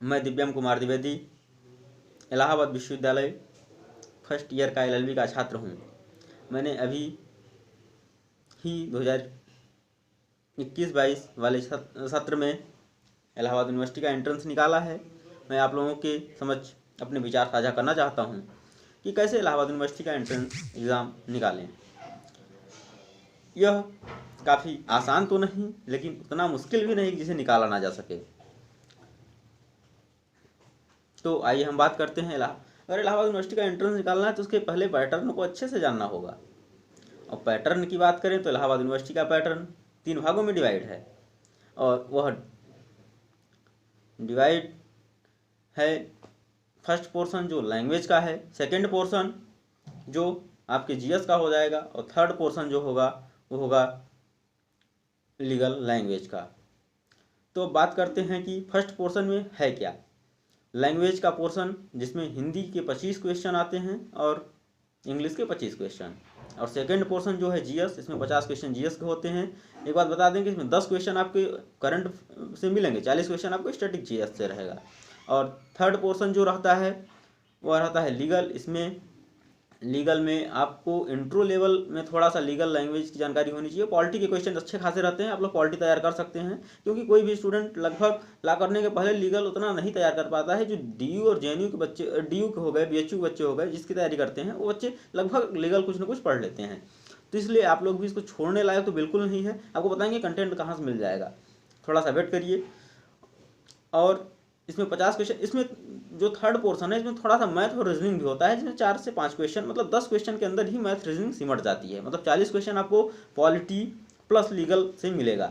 मैं दिव्यम कुमार द्विवेदी, इलाहाबाद विश्वविद्यालय first year का LLB का छात्र हूँ। मैंने अभी ही 2021-22 वाले सत्र में इलाहाबाद यूनिवर्सिटी का एंट्रेंस निकाला है। मैं आप लोगों के समक्ष अपने विचार साझा करना चाहता हूँ कि कैसे इलाहाबाद यूनिवर्सिटी का एंट्रेंस एग्ज़ाम निकालें। यह काफ़ी आसान तो नहीं, लेकिन उतना मुश्किल भी नहीं कि जिसे निकाला ना जा सके। तो आइए हम बात करते हैं। अगर इलाहाबाद यूनिवर्सिटी का एंट्रेंस निकालना है तो उसके पहले पैटर्न को अच्छे से जानना होगा। और पैटर्न की बात करें तो इलाहाबाद यूनिवर्सिटी का पैटर्न 3 भागों में डिवाइड है, और वह डिवाइड है फर्स्ट पोर्शन जो लैंग्वेज का है, सेकंड पोर्शन जो आपके GS का हो जाएगा, और थर्ड पोर्शन जो होगा वो होगा लीगल लैंग्वेज का। तो बात करते हैं कि फर्स्ट पोर्शन में है क्या। लैंग्वेज का पोर्शन जिसमें हिंदी के 25 क्वेश्चन आते हैं और इंग्लिश के 25 क्वेश्चन, और सेकंड पोर्शन जो है GS, इसमें 50 क्वेश्चन GS के होते हैं। एक बात बता दें कि इसमें 10 क्वेश्चन आपके करंट से मिलेंगे, 40 क्वेश्चन आपको स्टैटिक GS से रहेगा। और थर्ड पोर्शन जो रहता है वह रहता है लीगल। इसमें लीगल में आपको इंट्रो लेवल में थोड़ा सा लीगल लैंग्वेज की जानकारी होनी चाहिए। पॉलिटी के क्वेश्चन अच्छे खासे रहते हैं, आप लोग पॉलिटी तैयार कर सकते हैं, क्योंकि कोई भी स्टूडेंट लगभग ला करने के पहले लीगल उतना नहीं तैयार कर पाता है। जो DU और JNU के बच्चे, DU के हो गए, BHU के बच्चे हो गए, जिसकी तैयारी करते हैं, वो बच्चे लगभग लीगल कुछ ना कुछ पढ़ लेते हैं। तो इसलिए आप लोग भी इसको छोड़ने लायक तो बिल्कुल नहीं है। आपको बताएंगे कंटेंट कहाँ से मिल जाएगा, थोड़ा सा वेट करिए। और इसमें 50 क्वेश्चन, इसमें जो थर्ड पोर्शन है इसमें थोड़ा सा मैथ और रीजनिंग भी होता है, जिसमें 4 से 5 क्वेश्चन, मतलब 10 क्वेश्चन के अंदर ही मैथ रीजनिंग सिमट जाती है। मतलब 40 क्वेश्चन आपको पॉलिटी प्लस लीगल से मिलेगा।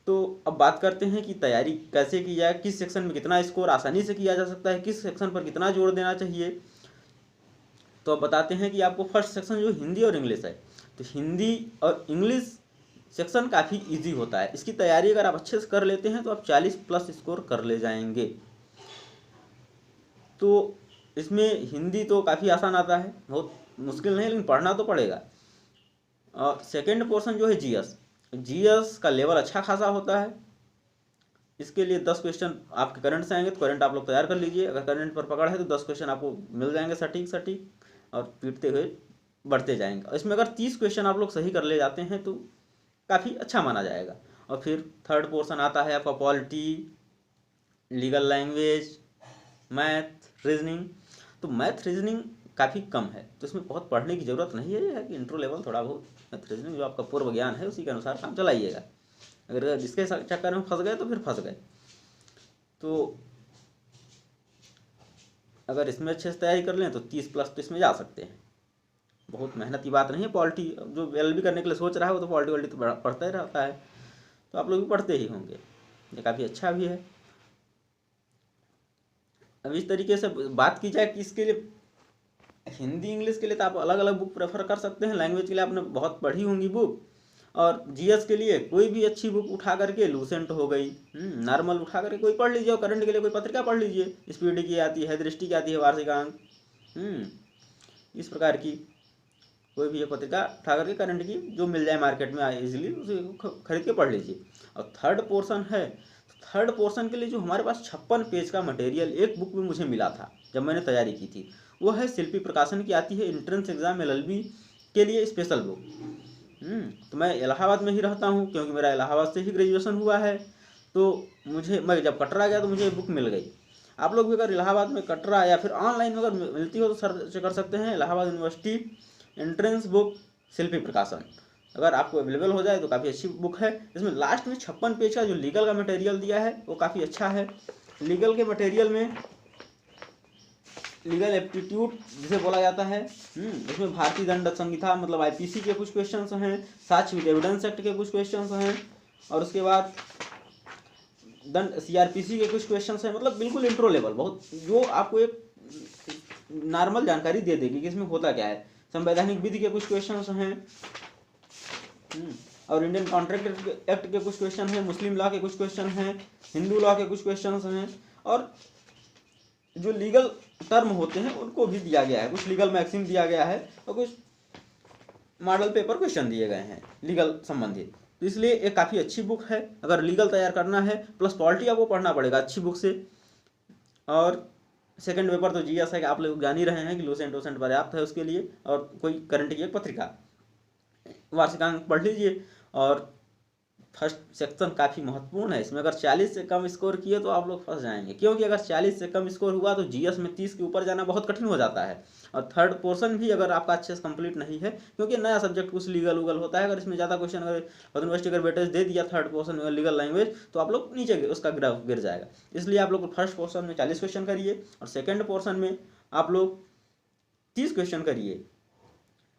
तो अब बात करते हैं कि तैयारी कैसे की जाए, किस सेक्शन में कितना स्कोर आसानी से किया जा सकता है, किस सेक्शन पर कितना जोर देना चाहिए। तो अब बताते हैं कि आपको फर्स्ट सेक्शन जो हिंदी और इंग्लिश है, तो हिंदी और इंग्लिश सेक्शन काफ़ी इजी होता है। इसकी तैयारी अगर आप अच्छे से कर लेते हैं तो आप 40 प्लस स्कोर कर ले जाएंगे। तो इसमें हिंदी तो काफ़ी आसान आता है, बहुत मुश्किल नहीं, लेकिन पढ़ना तो पड़ेगा। और सेकेंड पोर्शन जो है GS का लेवल अच्छा खासा होता है। इसके लिए 10 क्वेश्चन आपके करंट से आएंगे, तो करंट आप लोग तैयार कर लीजिए। अगर करंट पर पकड़ है तो 10 क्वेश्चन आपको मिल जाएंगे सटीक, और पीटते हुए बढ़ते जाएंगे। इसमें अगर 30 क्वेश्चन आप लोग सही कर ले जाते हैं तो काफ़ी अच्छा माना जाएगा। और फिर थर्ड पोर्शन आता है आपका polity, legal language, math, reasoning. तो मैथ रीजनिंग काफ़ी कम है, तो इसमें बहुत पढ़ने की ज़रूरत नहीं है। यह है कि इंट्रो लेवल थोड़ा बहुत मैथ रीजनिंग जो आपका पूर्व ज्ञान है उसी के अनुसार काम चलाइएगा। अगर इसके चक्कर में फंस गए तो फिर फंस गए। तो अगर इसमें अच्छे से तैयारी कर लें तो 30 प्लस तो इसमें जा सकते हैं। बहुत मेहनत की बात नहीं है। पॉलिटी जो LLB करने के लिए सोच रहा है वो तो पॉलिटी तो पढ़ता ही रहता है, तो आप लोग भी पढ़ते ही होंगे। ये काफ़ी अच्छा भी है। अब इस तरीके से बात की जाए कि इसके लिए हिंदी इंग्लिश के लिए तो आप अलग अलग बुक प्रेफर कर सकते हैं। लैंग्वेज के लिए आपने बहुत पढ़ी होंगी बुक, और GS के लिए कोई भी अच्छी बुक उठा करके, लूसेंट हो गई, नॉर्मल उठा करके कोई पढ़ लीजिए। और करंट के लिए कोई पत्रिका पढ़ लीजिए, स्पीड की आती है, दृष्टि की आती है, वार्षिकांक, इस प्रकार की कोई भी एक पत्रिका उठा करके करंट की जो मिल जाए मार्केट में इजीली, उसे खरीद के पढ़ लीजिए। और थर्ड पोर्शन है, थर्ड पोर्शन के लिए जो हमारे पास 56 पेज का मटेरियल एक बुक में मुझे मिला था जब मैंने तैयारी की थी, वो है शिल्पी प्रकाशन की, आती है एंट्रेंस एग्जाम LLB के लिए स्पेशल बुक। तो मैं इलाहाबाद में ही रहता हूँ, क्योंकि मेरा इलाहाबाद से ही ग्रेजुएशन हुआ है। तो मैं जब कटरा गया तो मुझे बुक मिल गई। आप लोग भी अगर इलाहाबाद में, कटरा या फिर ऑनलाइन अगर मिलती हो तो सर्च कर सकते हैं इलाहाबाद यूनिवर्सिटी एंट्रेंस बुक शिल्पी प्रकाशन। अगर आपको अवेलेबल हो जाए तो काफ़ी अच्छी बुक है। इसमें लास्ट में 56 पेज का जो लीगल का मटेरियल दिया है वो काफ़ी अच्छा है। लीगल के मटेरियल में लीगल एप्टीट्यूड जिसे बोला जाता है, इसमें भारतीय दंड संहिता मतलब IPC के कुछ क्वेश्चंस हैं, साक्ष्य विद एविडेंस एक्ट के कुछ क्वेश्चंस हैं, और उसके बाद दंड CRPC के कुछ क्वेश्चंस हैं। मतलब बिल्कुल इंट्रो लेवल, बहुत जो आपको एक नॉर्मल जानकारी दे देगी कि इसमें होता क्या है। संवैधानिक विधि के कुछ क्वेश्चंस हैं, और इंडियन कॉन्ट्रैक्ट एक्ट के कुछ क्वेश्चन हैं, मुस्लिम लॉ के कुछ क्वेश्चन हैं, हिंदू लॉ के कुछ क्वेश्चंस हैं, और जो लीगल टर्म होते हैं उनको भी दिया गया है। कुछ लीगल मैक्सिम दिया गया है और कुछ मॉडल पेपर क्वेश्चन दिए गए हैं लीगल संबंधित। तो इसलिए एक काफ़ी अच्छी बुक है। अगर लीगल तैयार करना है प्लस पॉलिटी आपको पढ़ना पड़ेगा अच्छी बुक से, और सेकंड पेपर तो जीएस है कि आप लोग जान ही रहे हैं कि लूसेंट वोसेंट पर्याप्त है उसके लिए, और कोई करंट की एक पत्रिका, वार्षिकांक पढ़ लीजिए। और फर्स्ट सेक्शन काफ़ी महत्वपूर्ण है, इसमें अगर 40 से कम स्कोर किए तो आप लोग फंस जाएंगे, क्योंकि अगर 40 से कम स्कोर हुआ तो जीएस में 30 के ऊपर जाना बहुत कठिन हो जाता है। और थर्ड पोर्शन भी अगर आपका अच्छे से कंप्लीट नहीं है, क्योंकि नया सब्जेक्ट कुछ लीगल उगल होता है, अगर इसमें ज़्यादा क्वेश्चन अगर यूनिवर्सिटी अगर वेटेज दे दिया थर्ड पोर्शन में लीगल लैंग्वेज, तो आप लोग नीचे उसका ग्राफ गिर जाएगा। इसलिए आप लोग फर्स्ट पोर्शन में 40 क्वेश्चन करिए और सेकेंड पोर्शन में आप लोग 30 क्वेश्चन करिए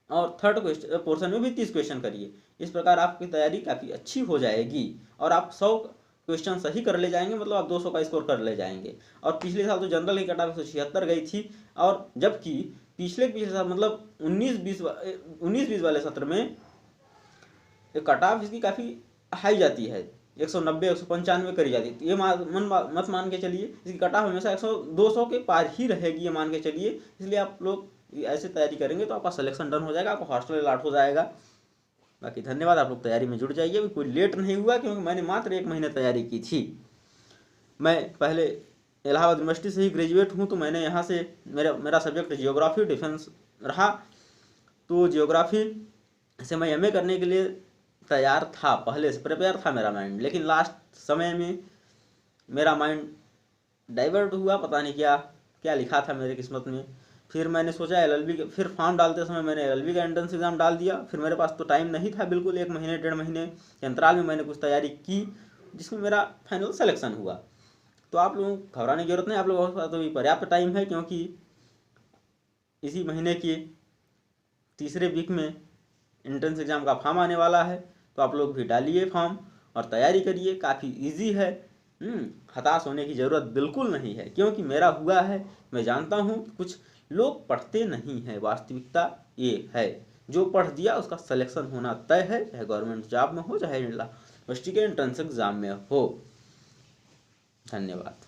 और थर्ड पोर्शन में भी 30 क्वेश्चन करिए। इस प्रकार आपकी तैयारी काफ़ी अच्छी हो जाएगी और आप 100 क्वेश्चन सही कर ले जाएंगे, मतलब आप 200 का स्कोर कर ले जाएंगे। और पिछले साल तो जनरल की कट ऑफ 176 गई थी, और जबकि पिछले साल मतलब 19-20 वाले सत्र में कट ऑफ इसकी काफ़ी हाई जाती है, 190-195 करी जाती है। ये मत मान के चलिए, इसकी कट ऑफ हमेशा 200 के पार ही रहेगी, ये मान के चलिए। इसलिए आप लोग ऐसे तैयारी करेंगे तो आपका सिलेक्शन डन हो जाएगा, आपको हॉस्टल अलॉट हो जाएगा। बाकी धन्यवाद, आप लोग तैयारी में जुड़ जाइए। अभी कोई लेट नहीं हुआ, क्योंकि मैंने मात्र 1 महीने तैयारी की थी। मैं पहले इलाहाबाद यूनिवर्सिटी से ही ग्रेजुएट हूँ, तो मैंने यहाँ से मेरा सब्जेक्ट जियोग्राफी डिफेंस रहा, तो जियोग्राफी से मैं एमए करने के लिए तैयार था, पहले से प्रिपेयर था मेरा माइंड। लेकिन लास्ट समय में मेरा माइंड डाइवर्ट हुआ, पता नहीं क्या क्या लिखा था मेरे किस्मत में। फिर मैंने सोचा एलएलबी का, फिर फॉर्म डालते समय मैंने एलएलबी का एंट्रेंस एग्जाम डाल दिया। फिर मेरे पास तो टाइम नहीं था बिल्कुल, 1 महीने 1.5 महीने के अंतराल में मैंने कुछ तैयारी की, जिसमें मेरा फाइनल सिलेक्शन हुआ। तो आप लोगों को घबराने की जरूरत नहीं, आप लोगों के पास तो पर्याप्त टाइम है, क्योंकि इसी महीने के तीसरे वीक में एंट्रेंस एग्जाम का फॉर्म आने वाला है। तो आप लोग भी डालिए फॉर्म और तैयारी करिए, काफ़ी ईजी है। हताश होने की ज़रूरत बिल्कुल नहीं है, क्योंकि मेरा हुआ है, मैं जानता हूँ। कुछ लोग पढ़ते नहीं हैं, वास्तविकता ये है। जो पढ़ दिया उसका सिलेक्शन होना तय है, चाहे गवर्नमेंट जॉब में हो चाहे यूनिवर्सिटी के एंट्रेंस एग्जाम में हो। धन्यवाद।